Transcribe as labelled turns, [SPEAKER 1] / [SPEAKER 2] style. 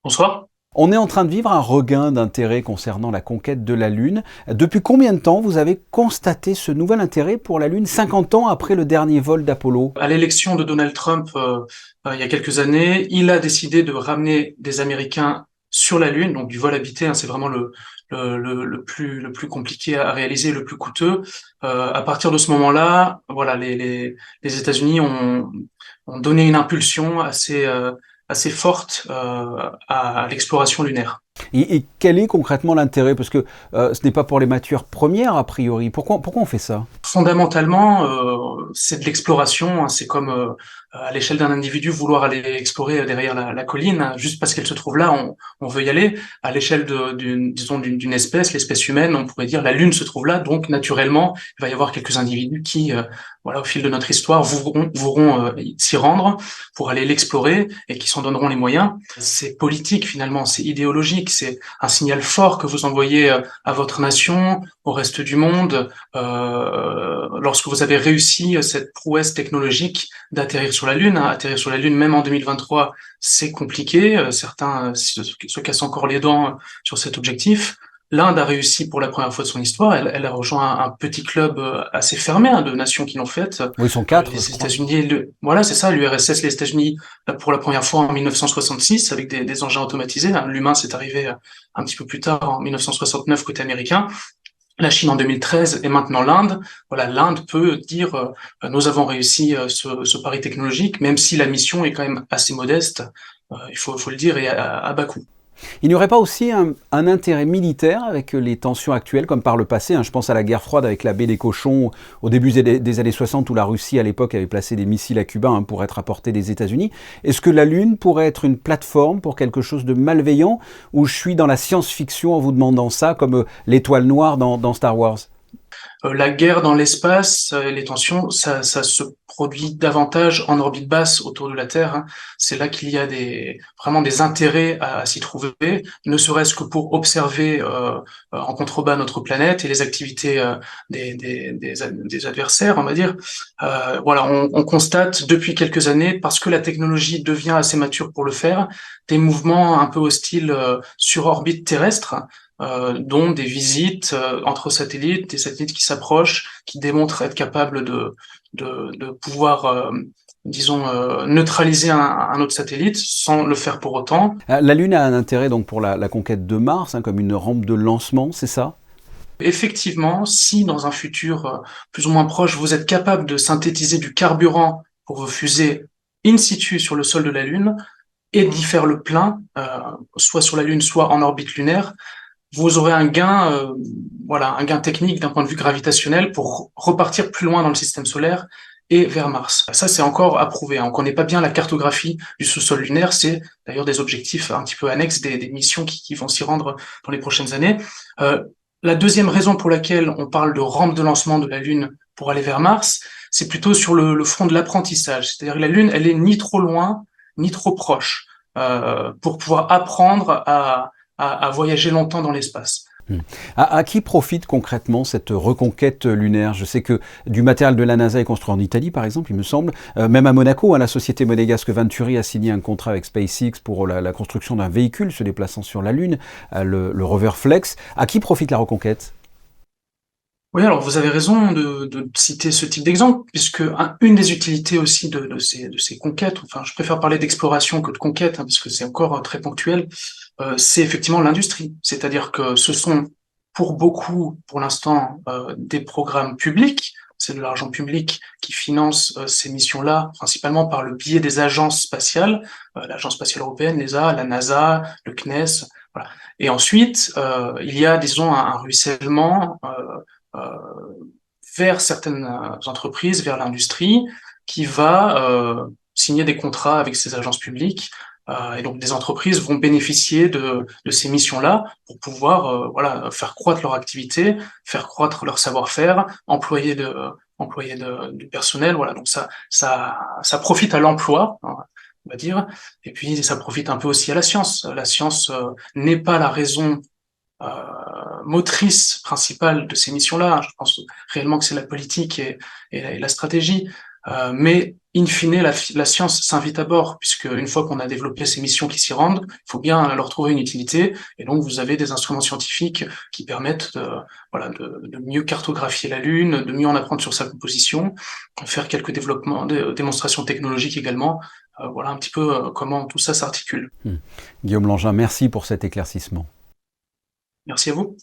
[SPEAKER 1] Bonsoir.
[SPEAKER 2] On est en train de vivre un regain d'intérêt concernant la conquête de la Lune. Depuis combien de temps vous avez constaté ce nouvel intérêt pour la Lune, 50 ans après le dernier vol d'Apollo?
[SPEAKER 1] À l'élection de Donald Trump, il y a quelques années, il a décidé de ramener des Américains sur la Lune, donc du vol habité, hein, c'est vraiment le plus compliqué à réaliser, le plus coûteux. À partir de ce moment-là, voilà, les États-Unis ont donné une impulsion assez forte à l'exploration lunaire.
[SPEAKER 2] Et quel est concrètement l'intérêt? Parce que ce n'est pas pour les matières premières, a priori. Pourquoi on fait ça?
[SPEAKER 1] Fondamentalement, c'est de l'exploration, hein. C'est comme à l'échelle d'un individu vouloir aller explorer derrière la colline, hein. Juste parce qu'elle se trouve là, on veut y aller. À l'échelle disons d'une espèce, l'espèce humaine, on pourrait dire la Lune se trouve là, donc naturellement, il va y avoir quelques individus qui, voilà, au fil de notre histoire, voudront s'y rendre pour aller l'explorer et qui s'en donneront les moyens. C'est politique finalement, c'est idéologique, c'est un signal fort que vous envoyez à votre nation, au reste du monde lorsque vous avez réussi cette prouesse technologique d'atterrir sur la Lune. Hein. Atterrir sur la Lune, même en 2023, c'est compliqué. Certains se cassent encore les dents sur cet objectif. L'Inde a réussi pour la première fois de son histoire. Elle a rejoint un petit club assez fermé, hein, de nations qui l'ont fait.
[SPEAKER 2] Oui, ils sont quatre, je
[SPEAKER 1] Les
[SPEAKER 2] crois.
[SPEAKER 1] États-Unis, voilà, c'est ça, l'URSS, les États-Unis, pour la première fois en 1966, avec des engins automatisés. Hein. L'humain, c'est arrivé un petit peu plus tard, en 1969, côté américain. La Chine en 2013 et maintenant l'Inde. Voilà, l'Inde peut dire nous avons réussi ce pari technologique, même si la mission est quand même assez modeste, il faut le dire, et à bas coût.
[SPEAKER 2] Il n'y aurait pas aussi un intérêt militaire avec les tensions actuelles, comme par le passé, hein, je pense à la guerre froide avec la baie des Cochons au début des années 60, où la Russie, à l'époque, avait placé des missiles à Cuba, hein, pour être apportés des États-Unis. Est-ce que la Lune pourrait être une plateforme pour quelque chose de malveillant, ou je suis dans la science-fiction en vous demandant ça, comme l'étoile noire dans Star Wars?
[SPEAKER 1] La guerre dans l'espace, les tensions, ça se produit davantage en orbite basse autour de la Terre. Hein. C'est là qu'il y a vraiment des intérêts à s'y trouver, ne serait-ce que pour observer en contrebas notre planète et les activités des adversaires, on va dire. Voilà, on constate depuis quelques années, parce que la technologie devient assez mature pour le faire, des mouvements un peu hostiles sur orbite terrestre, dont des visites entre satellites, des satellites qui s'approchent, qui démontrent être capables de pouvoir, disons, neutraliser un autre satellite sans le faire pour autant.
[SPEAKER 2] La Lune a un intérêt donc pour la conquête de Mars, hein, comme une rampe de lancement, c'est ça?
[SPEAKER 1] Effectivement, si dans un futur plus ou moins proche, vous êtes capable de synthétiser du carburant pour vos fusées in situ sur le sol de la Lune et d'y faire le plein, soit sur la Lune, soit en orbite lunaire, vous aurez un gain, voilà, un gain technique d'un point de vue gravitationnel pour repartir plus loin dans le système solaire et vers Mars. Ça, c'est encore à prouver. Hein. On connaît pas bien la cartographie du sous-sol lunaire. C'est d'ailleurs des objectifs un petit peu annexes, des missions qui vont s'y rendre dans les prochaines années. Euh, la deuxième raison pour laquelle on parle de rampe de lancement de la Lune pour aller vers Mars, c'est plutôt sur le front de l'apprentissage. C'est-à-dire que la Lune, elle est ni trop loin, ni trop proche, pour pouvoir apprendre à voyager longtemps dans l'espace.
[SPEAKER 2] Hmm. À qui profite concrètement cette reconquête lunaire? Je sais que du matériel de la NASA est construit en Italie, par exemple, il me semble. Même à Monaco, hein, la société monégasque Venturi a signé un contrat avec SpaceX pour la construction d'un véhicule se déplaçant sur la Lune, le rover Flex. À qui profite la reconquête?
[SPEAKER 1] Oui, alors vous avez raison de citer ce type d'exemple, puisque une des utilités aussi de ces conquêtes, enfin je préfère parler d'exploration que de conquête, hein, parce que c'est encore très ponctuel, c'est effectivement l'industrie. C'est-à-dire que ce sont pour beaucoup, pour l'instant, des programmes publics, c'est de l'argent public qui finance ces missions-là, principalement par le biais des agences spatiales, l'Agence spatiale européenne, l'ESA, la NASA, le CNES, voilà. Et ensuite, il y a, disons, un ruissellement vers certaines entreprises, vers l'industrie, qui va signer des contrats avec ces agences publiques. Et donc des entreprises vont bénéficier de ces missions-là pour pouvoir voilà, faire croître leur activité, faire croître leur savoir-faire, du personnel. Voilà, donc ça profite à l'emploi, hein, on va dire, et puis ça profite un peu aussi à la science. La science n'est pas la raison motrice principale de ces missions-là. Je pense réellement que c'est la politique et la stratégie. Mais in fine, la science s'invite à bord, puisque une fois qu'on a développé ces missions qui s'y rendent, il faut bien leur trouver une utilité. Et donc, vous avez des instruments scientifiques qui permettent voilà, de mieux cartographier la Lune, de mieux en apprendre sur sa composition, faire quelques développements, des démonstrations technologiques également. Voilà un petit peu comment tout ça s'articule.
[SPEAKER 2] Guillaume Langin, merci pour cet éclaircissement.
[SPEAKER 1] Merci à vous.